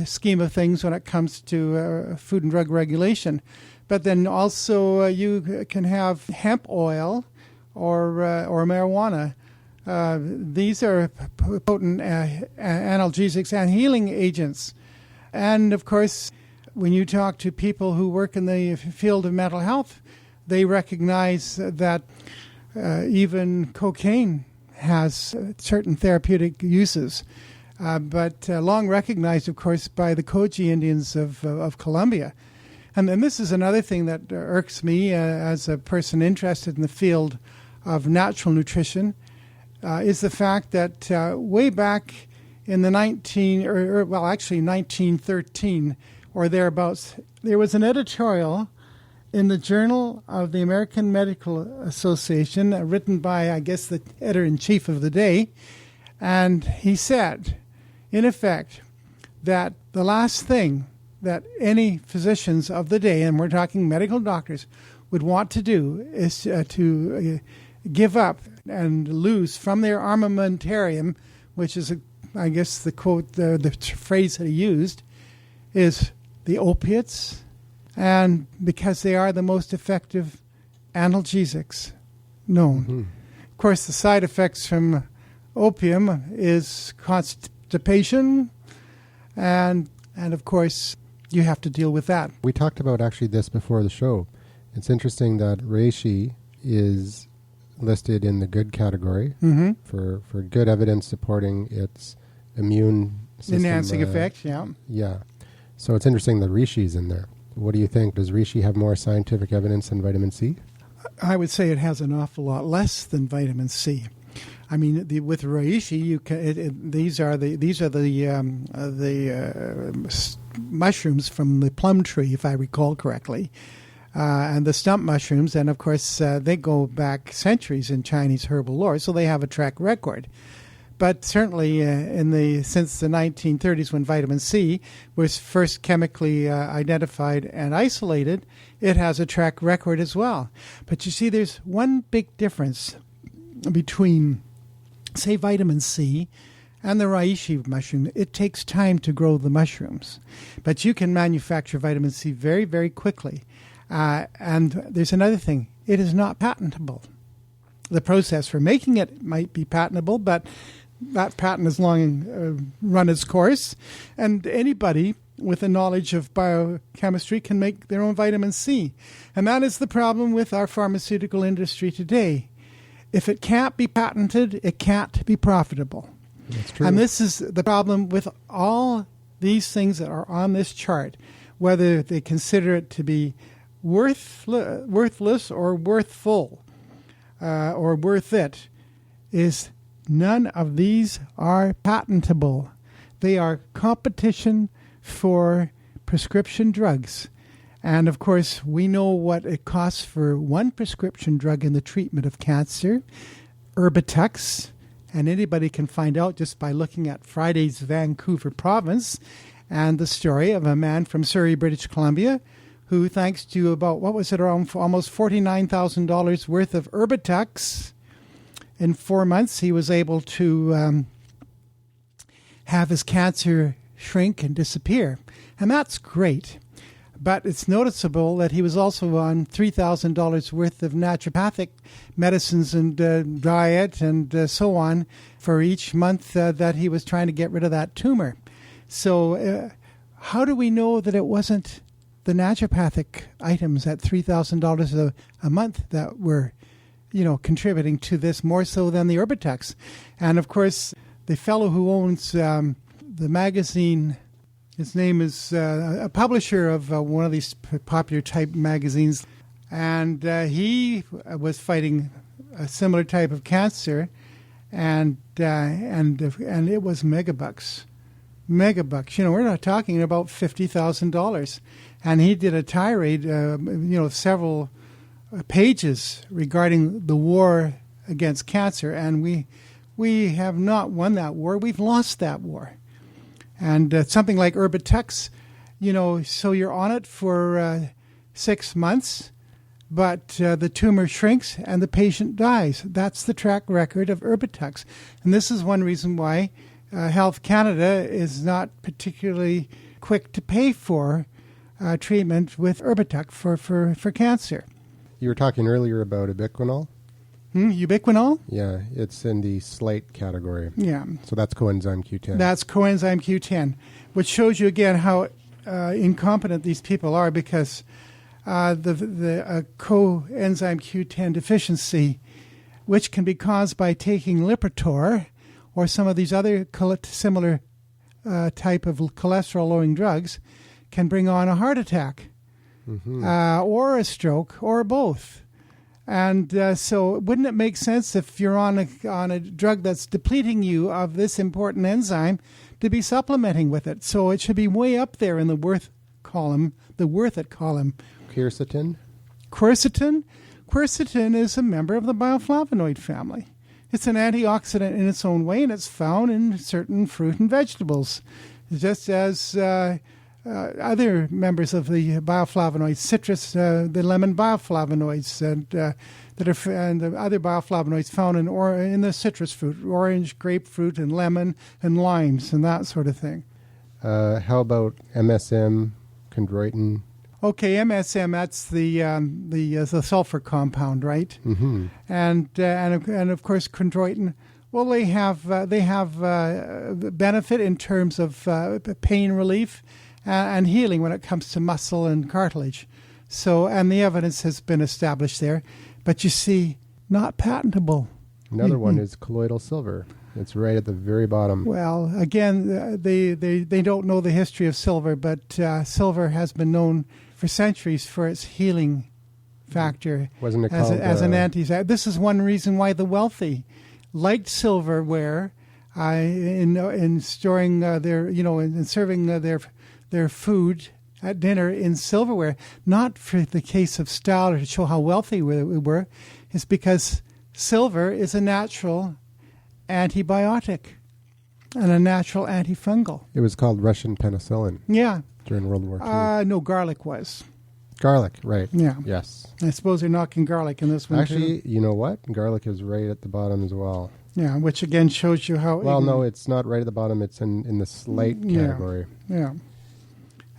scheme of things when it comes to food and drug regulation. But then also you can have hemp oil or marijuana. These are potent analgesics and healing agents. And, of course, when you talk to people who work in the field of mental health, they recognize that even cocaine has certain therapeutic uses, but long recognized, of course, by the Koji Indians of Colombia. And then this is another thing that irks me as a person interested in the field of natural nutrition, is the fact that way back in the 1913 or thereabouts, there was an editorial in the Journal of the American Medical Association, written by, I guess, the editor-in-chief of the day. And he said, in effect, that the last thing that any physicians of the day, and we're talking medical doctors, would want to do is to give up and lose from their armamentarium, which is, I guess, the quote, the phrase that he used, is the opiates, and because they are the most effective analgesics known. Mm-hmm. Of course, the side effects from opium is constipation, and of course, you have to deal with that. We talked about actually this before the show. It's interesting that reishi is listed in the good category for good evidence supporting its immune system. Enhancing effect, yeah. Yeah. So it's interesting that reishi is in there. What do you think? Does reishi have more scientific evidence than vitamin C? I would say it has an awful lot less than vitamin C. I mean, with reishi, these are the mushrooms from the plum tree, if I recall correctly, and the stump mushrooms. And of course, they go back centuries in Chinese herbal lore, so they have a track record. But certainly, since the 1930s, when vitamin C was first chemically identified and isolated, it has a track record as well. But you see, there's one big difference between, say, vitamin C and the reishi mushroom. It takes time to grow the mushrooms, but you can manufacture vitamin C very, very quickly. And there's another thing: it is not patentable. The process for making it might be patentable, but that patent has long run its course, and anybody with a knowledge of biochemistry can make their own vitamin C. And that is the problem with our pharmaceutical industry today. If it can't be patented, it can't be profitable. That's true. And this is the problem with all these things that are on this chart, whether they consider it to be worthless or worthful or worth it, is none of these are patentable. They are competition for prescription drugs. And of course, we know what it costs for one prescription drug in the treatment of cancer, Erbitux. And anybody can find out just by looking at Friday's Vancouver Province and the story of a man from Surrey, British Columbia, who, thanks to about, around almost $49,000 worth of Erbitux, in 4 months, he was able to have his cancer shrink and disappear. And that's great. But it's noticeable that he was also on $3,000 worth of naturopathic medicines and diet and so on for each month that he was trying to get rid of that tumor. So how do we know that it wasn't the naturopathic items at $3,000 a month that were contributing to this more so than the Erbitux? And of course, the fellow who owns the magazine, his name is a publisher of one of these popular type magazines, and he was fighting a similar type of cancer, and it was megabucks. We're not talking about $50,000, and he did a tirade, several pages regarding the war against cancer, and we have not won that war. We've lost that war. And something like Erbitux, so you're on it for 6 months, but the tumor shrinks and the patient dies. That's the track record of Erbitux. And this is one reason why Health Canada is not particularly quick to pay for treatment with Erbitux for cancer. You were talking earlier about ubiquinol. Ubiquinol? Yeah, it's in the slight category. Yeah. So that's coenzyme Q10. That's coenzyme Q10, which shows you again how incompetent these people are, because the coenzyme Q10 deficiency, which can be caused by taking Lipitor or some of these other similar type of cholesterol-lowering drugs, can bring on a heart attack or a stroke or both. And so wouldn't it make sense, if you're on a drug that's depleting you of this important enzyme, to be supplementing with it? So it should be way up there in the worth column, the worth it column. Quercetin? Quercetin. Quercetin is a member of the bioflavonoid family. It's an antioxidant in its own way, and it's found in certain fruit and vegetables, just as other members of the bioflavonoids, citrus, the lemon bioflavonoids, and the other bioflavonoids found in the citrus fruit, orange, grapefruit, and lemon, and limes, and that sort of thing. How about MSM, chondroitin? Okay, MSM, that's the sulfur compound, right? Mm-hmm. And of course chondroitin. Well, they have benefit in terms of pain relief and healing when it comes to muscle and cartilage. So, and the evidence has been established there, but you see, not patentable. Another one is colloidal silver. It's right at the very bottom. Well, again, they don't know the history of silver, but silver has been known for centuries for its healing factor. Wasn't it as called an anti? This is one reason why the wealthy liked silverware in storing in serving their food at dinner in silverware, not for the case of style or to show how wealthy we were. It's because silver is a natural antibiotic and a natural antifungal. It was called Russian penicillin. Yeah. During World War II. No, garlic was. Garlic, right. Yeah. Yes. I suppose they're knocking garlic in this one, Actually, too. you know what? Garlic is right at the bottom as well. Yeah, which again shows you how... Well, no, it's not right at the bottom. It's in the slight category. Yeah.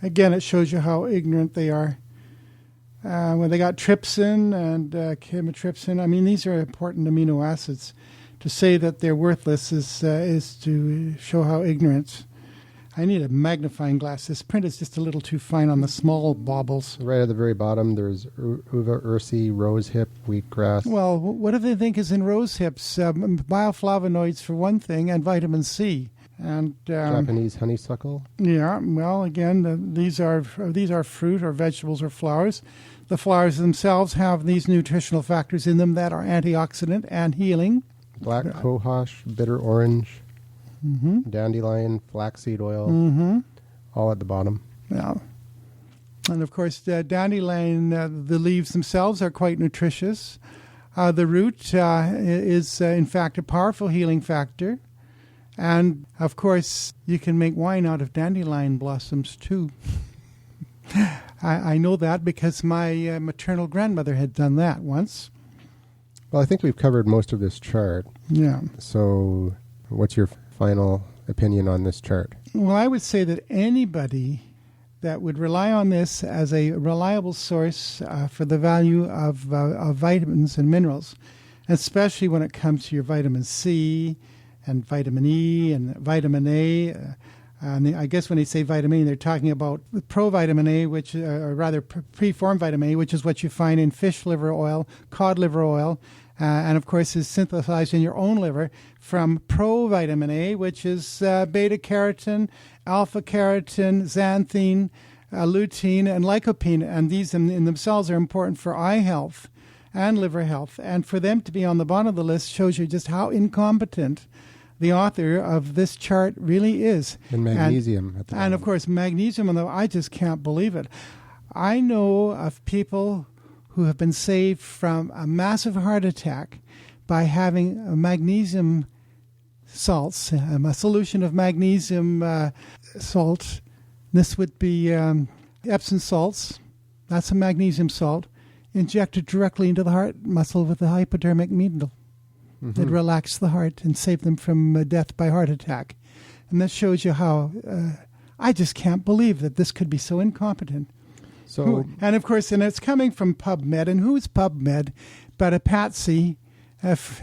Again, it shows you how ignorant they are. When they got trypsin and chymotrypsin, I mean, these are important amino acids. To say that they're worthless is to show how ignorant. I need a magnifying glass. This print is just a little too fine on the small baubles. Right at the very bottom, there's uva ursi, rosehip, wheatgrass. Well, what do they think is in rosehips? Bioflavonoids for one thing, and vitamin C. And Japanese honeysuckle. Yeah, well, again, these are fruit or vegetables or flowers. The flowers themselves have these nutritional factors in them that are antioxidant and healing. Black cohosh, bitter orange. Mm-hmm. Dandelion, flaxseed oil, all at the bottom. Yeah. And of course, dandelion, the leaves themselves are quite nutritious. The root is, in fact, a powerful healing factor. And, of course, you can make wine out of dandelion blossoms, too. I know that because my maternal grandmother had done that once. Well, I think we've covered most of this chart. Yeah. So what's your final opinion on this chart? Well, I would say that anybody that would rely on this as a reliable source for the value of vitamins and minerals, especially when it comes to your vitamin C and vitamin E and vitamin A. And I guess when they say vitamin A, they're talking about provitamin A, which, or rather preformed vitamin A, which is what you find in fish liver oil, cod liver oil, and of course is synthesized in your own liver from provitamin A, which is beta-carotene, alpha-carotene, xanthine, lutein, and lycopene. And these in themselves are important for eye health and liver health. And for them to be on the bottom of the list shows you just how incompetent the author of this chart really is. And magnesium at the bottom. And of course, magnesium, I just can't believe it. I know of people who have been saved from a massive heart attack by having magnesium salts, a solution of magnesium salt. This would be Epsom salts. That's a magnesium salt injected directly into the heart muscle with a hypodermic needle. Mm-hmm. It relaxed the heart and saved them from death by heart attack. And that shows you how I just can't believe that this could be so incompetent. And of course, and it's coming from PubMed, and who's PubMed but a patsy, it's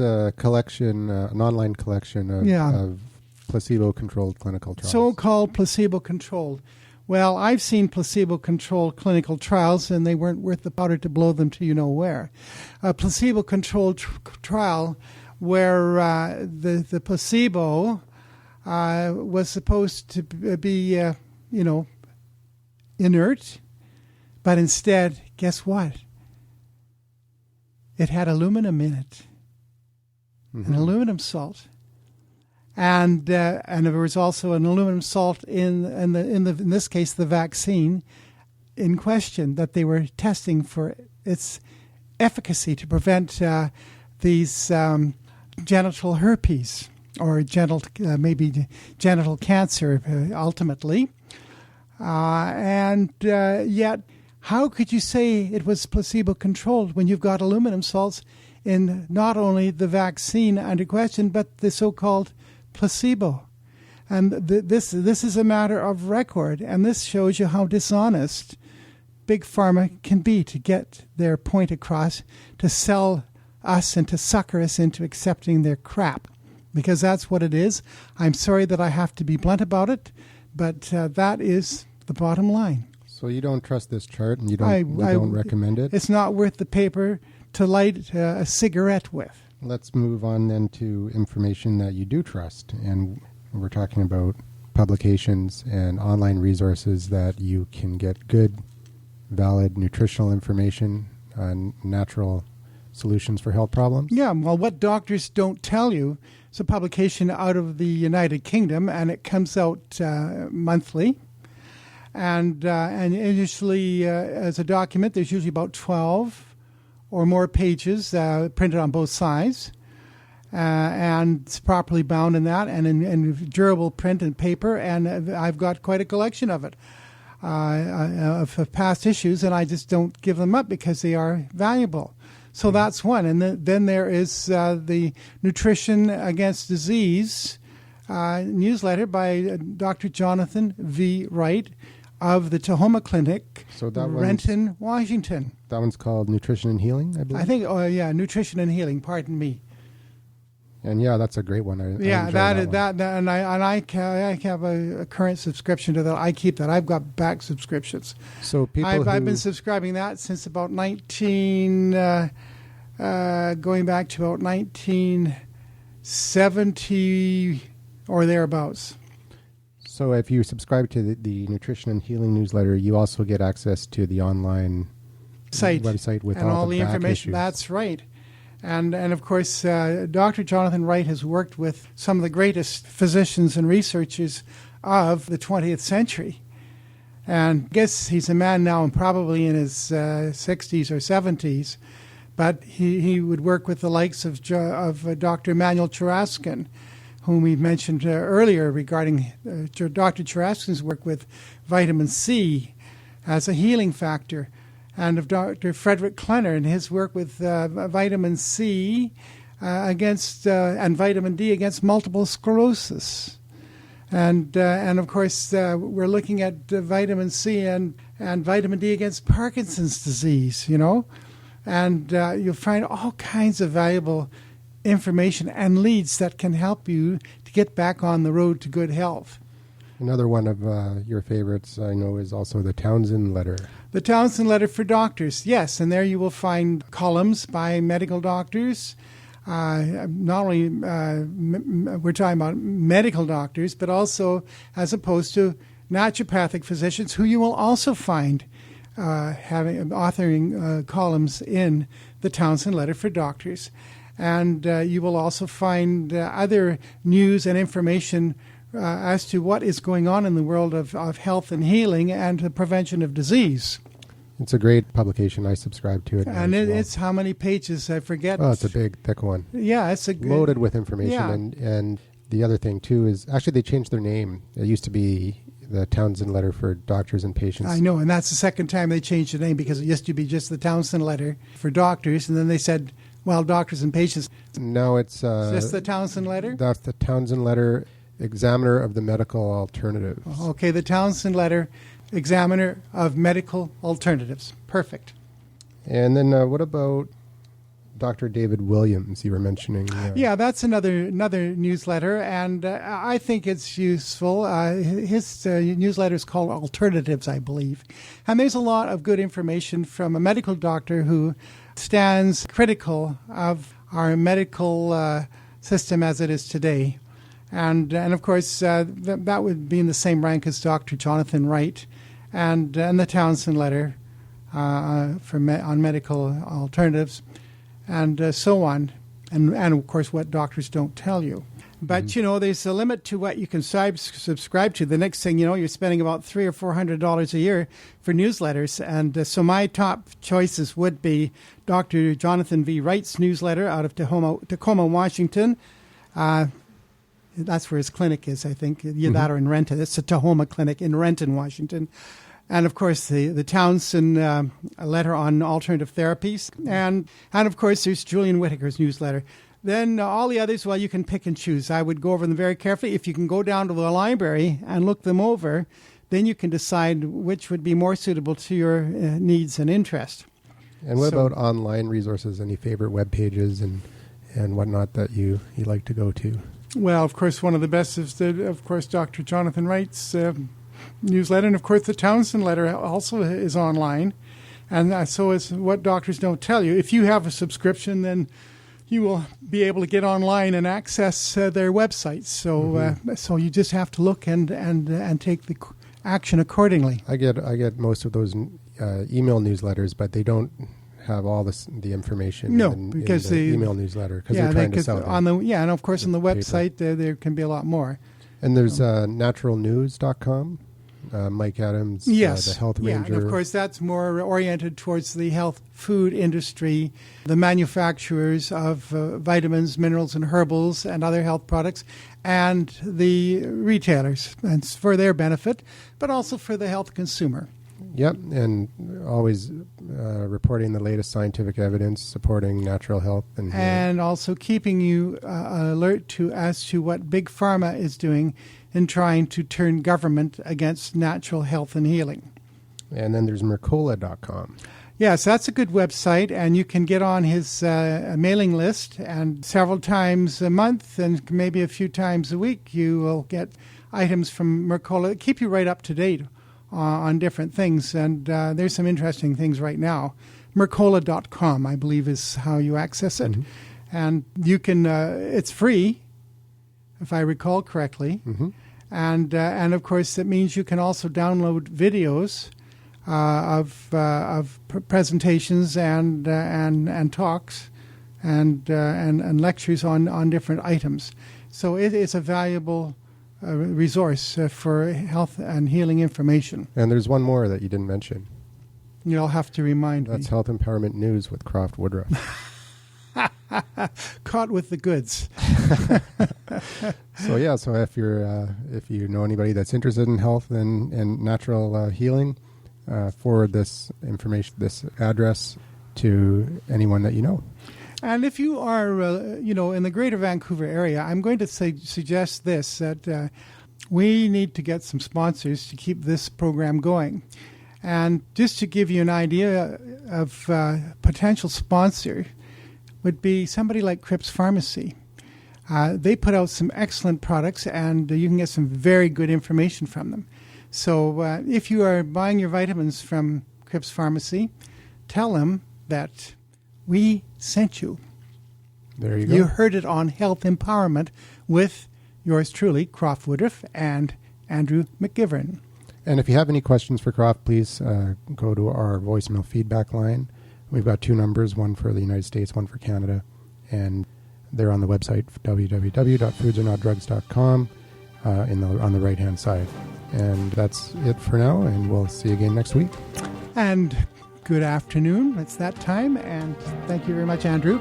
a collection, an online collection of placebo-controlled clinical trials. So-called placebo-controlled. Well, I've seen placebo-controlled clinical trials, and they weren't worth the powder to blow them to where. A placebo-controlled trial where the placebo was supposed to be, inert, but instead, guess what? It had aluminum in it, an aluminum salt, and there was also an aluminum salt in this case the vaccine, in question that they were testing for its efficacy to prevent these genital herpes or maybe genital cancer ultimately. And yet, how could you say it was placebo-controlled when you've got aluminum salts in not only the vaccine under question, but the so-called placebo? And this is a matter of record, and this shows you how dishonest Big Pharma can be to get their point across, to sell us and to sucker us into accepting their crap, because that's what it is. I'm sorry that I have to be blunt about it, but that is the bottom line. So you don't trust this chart, and you don't recommend it? It's not worth the paper to light a cigarette with. Let's move on then to information that you do trust, and we're talking about publications and online resources that you can get good, valid nutritional information on natural solutions for health problems. Yeah, well, What Doctors Don't Tell You is a publication out of the United Kingdom, and it comes out monthly. And usually, as a document, there's usually about 12 or more pages printed on both sides. And it's properly bound in that and in durable print and paper. And I've got quite a collection of it, of past issues, and I just don't give them up because they are valuable. So that's one. And then there is the Nutrition Against Disease newsletter by Dr. Jonathan V. Wright of the Tahoma Clinic, Renton, Washington. That one's called Nutrition and Healing, I believe? I think, Nutrition and Healing, pardon me. And yeah, that's a great one. I have a current subscription to that. I keep that. I've got back subscriptions. So I've been subscribing that since about going back to about 1970 or thereabouts. So if you subscribe to the Nutrition and Healing newsletter, you also get access to the online website with all the information. Issues. That's right. And of course, Dr. Jonathan Wright has worked with some of the greatest physicians and researchers of the 20th century. And I guess he's a man now and probably in his 60s or 70s, but he would work with the likes of Dr. Emanuel Churaskin, whom we mentioned earlier regarding Dr. Churaskin's work with vitamin C as a healing factor, and of Dr. Frederick Klenner and his work with vitamin C and vitamin D against multiple sclerosis. And of course, we're looking at vitamin C and vitamin D against Parkinson's disease, And you'll find all kinds of valuable information and leads that can help you to get back on the road to good health. Another one of your favorites, I know, is also the Townsend Letter. The Townsend Letter for Doctors, yes. And there you will find columns by medical doctors. Not only we're talking about medical doctors, but also as opposed to naturopathic physicians, who you will also find authoring columns in the Townsend Letter for Doctors. And you will also find other news and information as to what is going on in the world of health and healing and the prevention of disease. It's a great publication. I subscribe to it. And it's how many pages? I forget. Oh, it's a big, thick one. Yeah, it's loaded with information. Yeah. And the other thing, too, is actually they changed their name. It used to be the Townsend Letter for Doctors and Patients. I know, and that's the second time they changed the name, because it used to be just the Townsend Letter for Doctors, and then they said, well, Doctors and Patients. No, it's just the Townsend Letter? That's the Townsend Letter, Examiner of the Medical Alternatives. Okay, the Townsend Letter, Examiner of Medical Alternatives. Perfect. And then what about Dr. David Williams you were mentioning? Yeah, that's another newsletter, and I think it's useful. His newsletter is called Alternatives, I believe. And there's a lot of good information from a medical doctor who stands critical of our medical system as it is today. And of course, that would be in the same rank as Dr. Jonathan Wright and the Townsend Letter on medical alternatives, and so on. And of course, What Doctors Don't Tell You. But, there's a limit to what you can subscribe to. The next thing you know, you're spending about $300 or $400 a year for newsletters. And so my top choices would be Dr. Jonathan V. Wright's newsletter out of Tacoma, Washington. That's where his clinic is, I think. That or in Renton. It's a Tahoma clinic in Renton, Washington. And, of course, the Townsend letter on alternative therapies. And of course, there's Julian Whittaker's newsletter. Then all the others, well, you can pick and choose. I would go over them very carefully. If you can go down to the library and look them over, then you can decide which would be more suitable to your needs and interest. And what about online resources? Any favorite web pages and whatnot that you like to go to? Well, of course, one of the best is, Dr. Jonathan Wright's newsletter. And, of course, the Townsend letter also is online. And so is What Doctors Don't Tell You. If you have a subscription, then you will be able to get online and access their websites. So so you just have to look and take the action accordingly. I get most of those email newsletters, but they don't have all the information because in the email newsletter because they're trying to sell and of course on the website there can be a lot more. And there's naturalnews.com. Mike Adams, yes, the health ranger. And of course that's more oriented towards the health food industry, the manufacturers of vitamins, minerals, and herbals and other health products, and the retailers. And it's for their benefit, but also for the health consumer. Yep, and always reporting the latest scientific evidence supporting natural health. And also keeping you alert as to what Big Pharma is doing in trying to turn government against natural health and healing. And then there's Mercola.com. Yes, that's a good website, and you can get on his mailing list, and several times a month and maybe a few times a week you will get items from Mercola that keep you right up to date on different things, and there's some interesting things right now. Mercola.com, I believe, is how you access it. Mm-hmm. And you can, it's free, if I recall correctly. Mm-hmm. And of course, it means you can also download videos of presentations and talks and lectures on different items. So it is a valuable resource for health and healing information. And there's one more that you didn't mention. You'll have to remind me. That's Health Empowerment News with CROFT WOODRUFF. Caught with the goods. So if you know anybody that's interested in health and natural healing, forward this information, this address, to anyone that you know. And if you are, in the Greater Vancouver area, I'm going to suggest this, that we need to get some sponsors to keep this program going. And just to give you an idea of potential sponsor would be somebody like Cripps Pharmacy. They put out some excellent products, and you can get some very good information from them. So if you are buying your vitamins from Cripps Pharmacy, tell them that we sent you. There you go. You heard it on Health Empowerment with yours truly, CROFT WOODRUFF and Andrew McGivern. And if you have any questions for CROFT, please go to our voicemail feedback line. We've got two numbers, one for the United States, one for Canada, and they're on the website, www.foodsanotdrugs.com, on the right-hand side. And that's it for now, and we'll see you again next week. And good afternoon. It's that time, and thank you very much, Andrew.